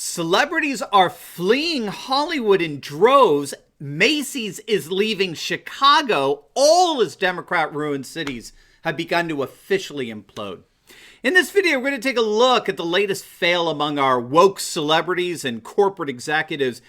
Celebrities are fleeing Hollywood in droves. Macy's is leaving Chicago. All as Democrat-ruined cities have begun to officially implode. In this video, we're going to take a look at the latest fail among our woke celebrities and corporate executives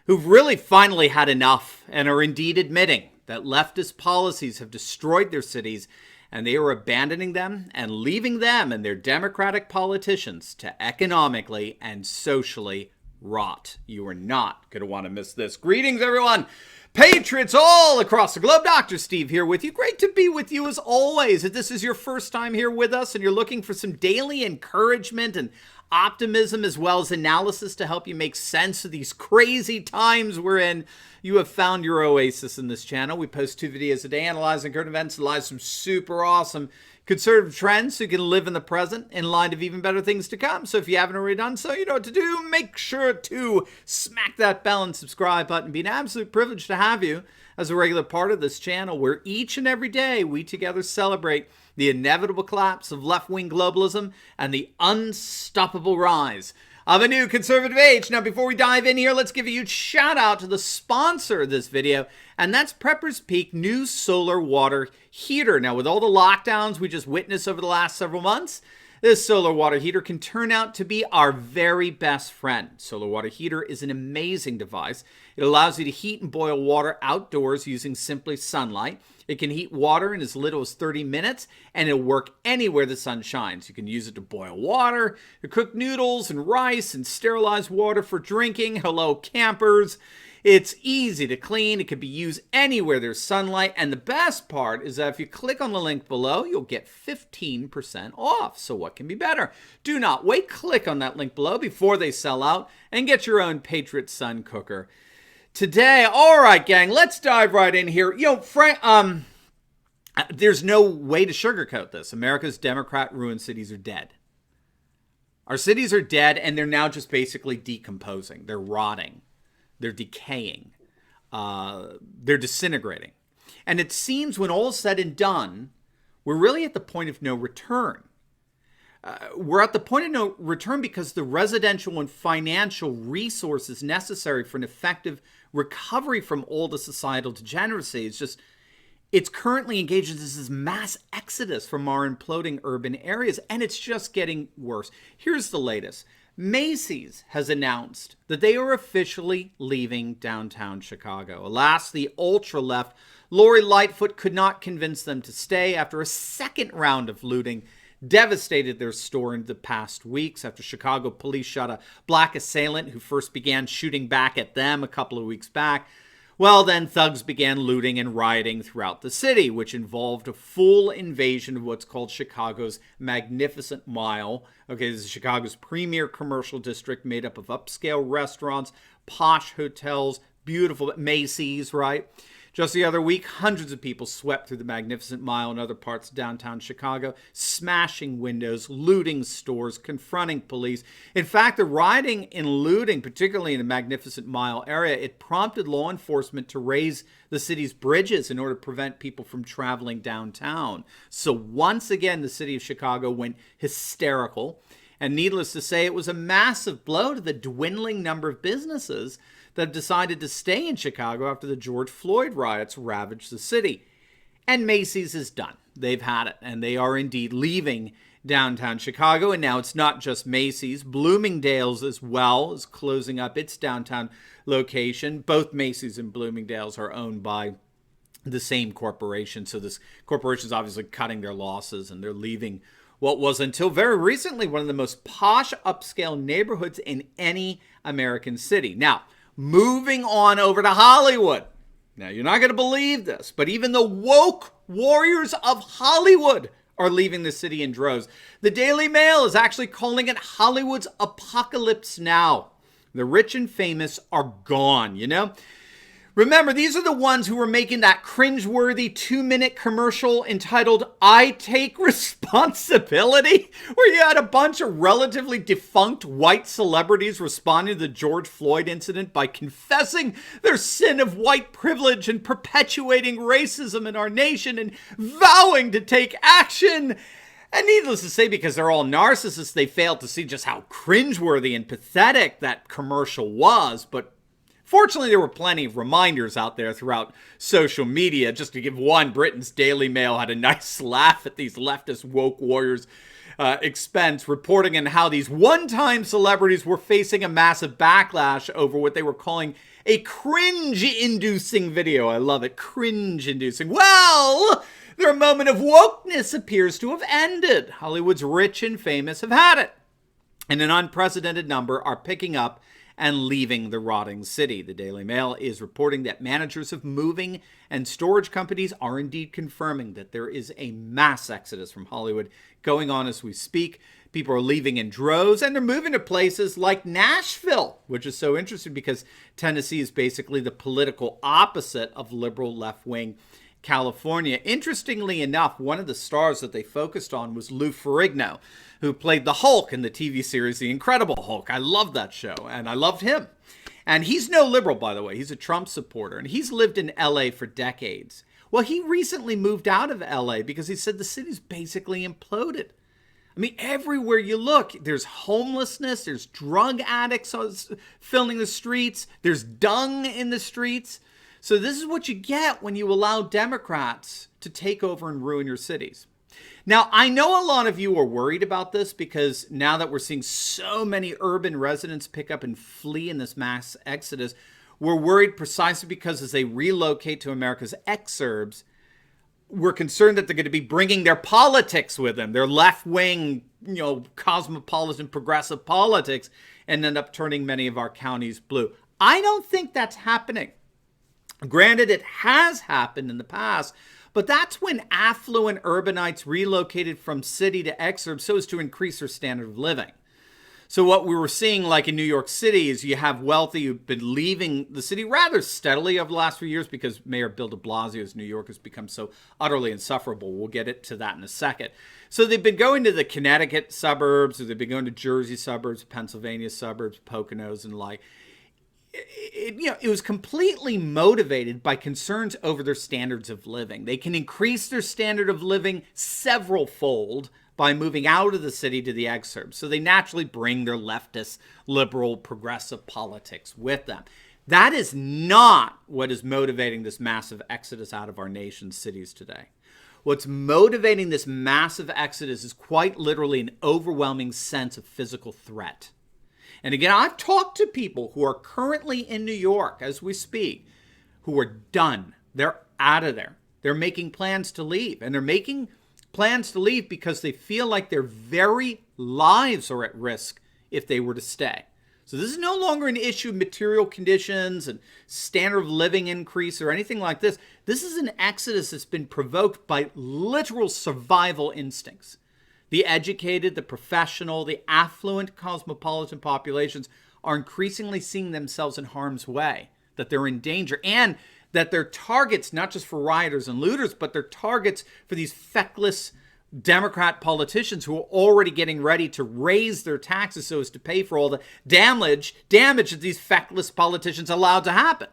who've really finally had enough and are indeed admitting that leftist policies have destroyed their cities and they are abandoning them and leaving them and their Democratic politicians to economically and socially rot. You are not going to want to miss this. Greetings, everyone. Patriots all across the globe. Dr. Steve here with you. Great to be with you as always. If this is your first time here with us and you're looking for some daily encouragement and optimism as well as analysis to help you make sense of these crazy times we're in, you have found your oasis in this channel. We post 2 videos a day analyzing current events and live some super awesome conservative trends so you can live in the present in light of even better things to come. So if you haven't already done so, you know what to do. Make sure to smack that bell and subscribe button. It'd be an absolute privilege to have you as a regular part of this channel where each and every day we together celebrate the inevitable collapse of left-wing globalism and the unstoppable rise of a new conservative age. Now, before we dive in here, let's give a huge shout out to the sponsor of this video, and that's Prepper's Peak new solar water heater. Now, with all the lockdowns we just witnessed over the last several months, this solar water heater can turn out to be our very best friend. Solar water heater is an amazing device. It allows you to heat and boil water outdoors using simply sunlight. It can heat water in as little as 30 minutes, and it'll work anywhere the sun shines. You can use it to boil water, to cook noodles and rice, and sterilize water for drinking. Hello, campers. It's easy to clean. It can be used anywhere there's sunlight. And the best part is that if you click on the link below, you'll get 15% off. So what can be better? Do not wait. Click on that link below before they sell out and get your own Patriot Sun cooker today. All right, gang, let's dive right in here. You know, Frank, there's no way to sugarcoat this. America's Democrat-ruined cities are dead. Our cities are dead, and they're now just basically decomposing. They're rotting. They're decaying. They're disintegrating. And it seems when all is said and done, we're really at the point of no return. We're at the point of no return because the residential and financial resources necessary for an effective recovery from all the societal degeneracy it's currently engaged in this mass exodus from our imploding urban areas, and it's just getting worse. Here's the latest. Macy's has announced that they are officially leaving downtown Chicago. Alas, the ultra-left Lori Lightfoot could not convince them to stay after a second round of looting devastated their store in the past weeks after Chicago police shot a black assailant who first began shooting back at them a couple of weeks back. Well, then thugs began looting and rioting throughout the city, which involved a full invasion of what's called Chicago's Magnificent Mile. Okay, this is Chicago's premier commercial district made up of upscale restaurants, posh hotels, beautiful Macys, right? Just the other week, hundreds of people swept through the Magnificent Mile and other parts of downtown Chicago, smashing windows, looting stores, confronting police. In fact, the rioting and looting, particularly in the Magnificent Mile area, it prompted law enforcement to raise the city's bridges in order to prevent people from traveling downtown. So once again, the city of Chicago went hysterical. And needless to say, it was a massive blow to the dwindling number of businesses that have decided to stay in Chicago after the George Floyd riots ravaged the city. And Macy's is done. They've had it, and they are indeed leaving downtown Chicago. And now it's not just Macy's. Bloomingdale's as well is closing up its downtown location. Both Macy's and Bloomingdale's are owned by the same corporation. So this corporation is obviously cutting their losses, and they're leaving what was until very recently one of the most posh upscale neighborhoods in any American city. Now, moving on over to Hollywood. Now, you're not going to believe this, but even the woke warriors of Hollywood are leaving the city in droves. The Daily Mail is actually calling it Hollywood's apocalypse now. The rich and famous are gone, you know? Remember, these are the ones who were making that cringeworthy 2-minute commercial entitled, "I Take Responsibility," where you had a bunch of relatively defunct white celebrities responding to the George Floyd incident by confessing their sin of white privilege and perpetuating racism in our nation and vowing to take action. And needless to say, because they're all narcissists, they failed to see just how cringeworthy and pathetic that commercial was. But fortunately, there were plenty of reminders out there throughout social media. Just to give one, Britain's Daily Mail had a nice laugh at these leftist woke warriors' expense, reporting on how these one-time celebrities were facing a massive backlash over what they were calling a cringe-inducing video. I love it. Cringe-inducing. Well, their moment of wokeness appears to have ended. Hollywood's rich and famous have had it. And an unprecedented number are picking up and leaving the rotting city. The Daily Mail is reporting that managers of moving and storage companies are indeed confirming that there is a mass exodus from Hollywood going on as we speak. People are leaving in droves, and they're moving to places like Nashville, which is so interesting because Tennessee is basically the political opposite of liberal left-wing California. Interestingly enough, one of the stars that they focused on was Lou Ferrigno, who played the Hulk in the TV series The Incredible Hulk. I loved that show, and I loved him. And he's no liberal, by the way. He's a Trump supporter, and he's lived in LA for decades. Well, he recently moved out of LA because he said the city's basically imploded. I mean, everywhere you look, there's homelessness, there's drug addicts filling the streets, there's dung in the streets. So this is what you get when you allow Democrats to take over and ruin your cities. Now, I know a lot of you are worried about this because now that we're seeing so many urban residents pick up and flee in this mass exodus, we're worried precisely because as they relocate to America's exurbs, we're concerned that they're going to be bringing their politics with them, their left-wing, cosmopolitan, progressive politics, and end up turning many of our counties blue. I don't think that's happening. Granted, it has happened in the past, but that's when affluent urbanites relocated from city to exurbs so as to increase their standard of living. So what we were seeing, like in New York City, is you have wealthy who've been leaving the city rather steadily over the last few years because Mayor Bill de Blasio's New York has become so utterly insufferable. We'll get to that in a second. So they've been going to the Connecticut suburbs, or they've been going to Jersey suburbs, Pennsylvania suburbs, Poconos, and like. It was completely motivated by concerns over their standards of living. They can increase their standard of living several-fold by moving out of the city to the exurbs. So they naturally bring their leftist, liberal, progressive politics with them. That is not what is motivating this massive exodus out of our nation's cities today. What's motivating this massive exodus is quite literally an overwhelming sense of physical threat. And again, I've talked to people who are currently in New York as we speak, who are done. They're out of there. They're making plans to leave. And they're making plans to leave because they feel like their very lives are at risk if they were to stay. So this is no longer an issue of material conditions and standard of living increase or anything like this. This is an exodus that's been provoked by literal survival instincts. The educated, the professional, the affluent cosmopolitan populations are increasingly seeing themselves in harm's way, that they're in danger, and that they're targets not just for rioters and looters, but they're targets for these feckless Democrat politicians who are already getting ready to raise their taxes so as to pay for all the damage that these feckless politicians allowed to happen.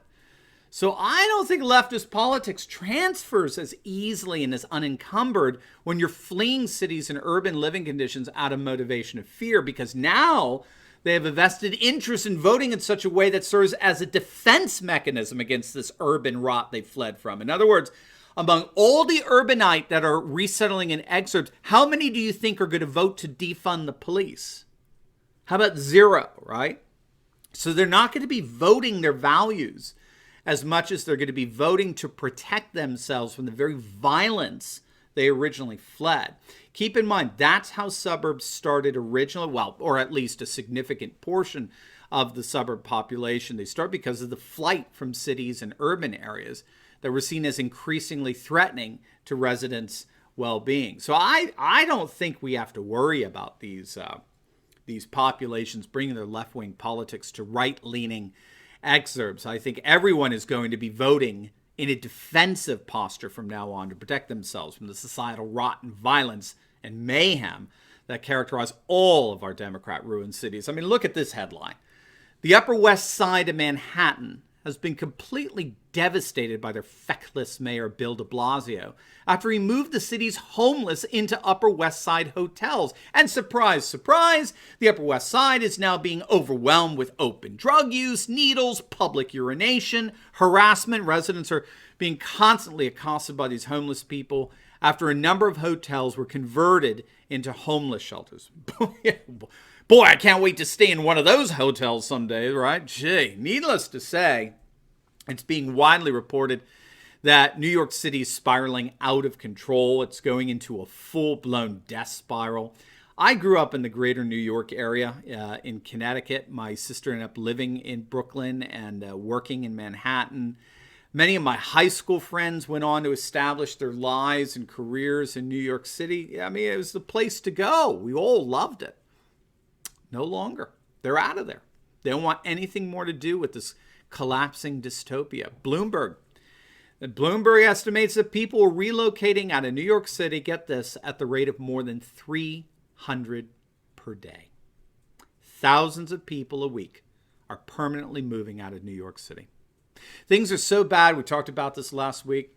So I don't think leftist politics transfers as easily and as unencumbered when you're fleeing cities and urban living conditions out of motivation of fear, because now they have a vested interest in voting in such a way that serves as a defense mechanism against this urban rot they fled from. In other words, among all the urbanite that are resettling in exurbs, how many do you think are going to vote to defund the police? How about zero, right? So they're not going to be voting their values as much as they're going to be voting to protect themselves from the very violence they originally fled. Keep in mind, that's how suburbs started originally, well, or at least a significant portion of the suburb population. They start because of the flight from cities and urban areas that were seen as increasingly threatening to residents' well-being. So I don't think we have to worry about these populations bringing their left-wing politics to right-leaning exurbs. I think everyone is going to be voting in a defensive posture from now on to protect themselves from the societal rot and violence and mayhem that characterize all of our Democrat-ruined cities. I mean, look at this headline. The Upper West Side of Manhattan has been completely devastated by their feckless mayor, Bill de Blasio, after he moved the city's homeless into Upper West Side hotels. And surprise, surprise, the Upper West Side is now being overwhelmed with open drug use, needles, public urination, harassment. Residents are being constantly accosted by these homeless people after a number of hotels were converted into homeless shelters. Boy, I can't wait to stay in one of those hotels someday, right? Gee, needless to say, it's being widely reported that New York City is spiraling out of control. It's going into a full-blown death spiral. I grew up in the greater New York area in Connecticut. My sister ended up living in Brooklyn and working in Manhattan. Many of my high school friends went on to establish their lives and careers in New York City. I mean, it was the place to go. We all loved it. No longer. They're out of there. They don't want anything more to do with this collapsing dystopia. Bloomberg estimates that people are relocating out of New York City, get this, at the rate of more than 300 per day. Thousands of people a week are permanently moving out of New York City. Things are so bad, we talked about this last week,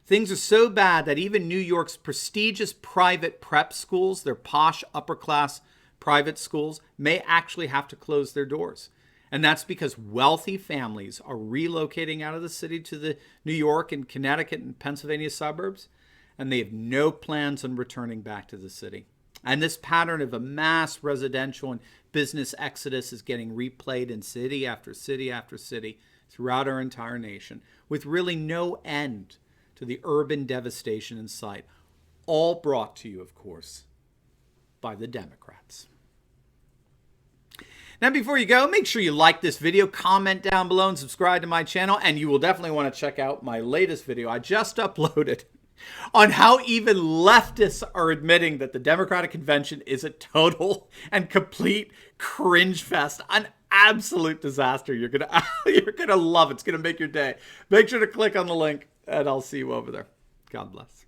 things are so bad that even New York's prestigious private prep schools, their posh upper-class private schools, may actually have to close their doors. And that's because wealthy families are relocating out of the city to the New York and Connecticut and Pennsylvania suburbs, and they have no plans on returning back to the city. And this pattern of a mass residential and business exodus is getting replayed in city after city after city throughout our entire nation, with really no end to the urban devastation in sight. All brought to you, of course, by the Democrats. Now, before you go, make sure you like this video, comment down below, and subscribe to my channel. And you will definitely want to check out my latest video I just uploaded on how even leftists are admitting that the Democratic Convention is a total and complete cringe fest, an absolute disaster. You're gonna love it. It's gonna make your day. Make sure to click on the link, and I'll see you over there. God bless.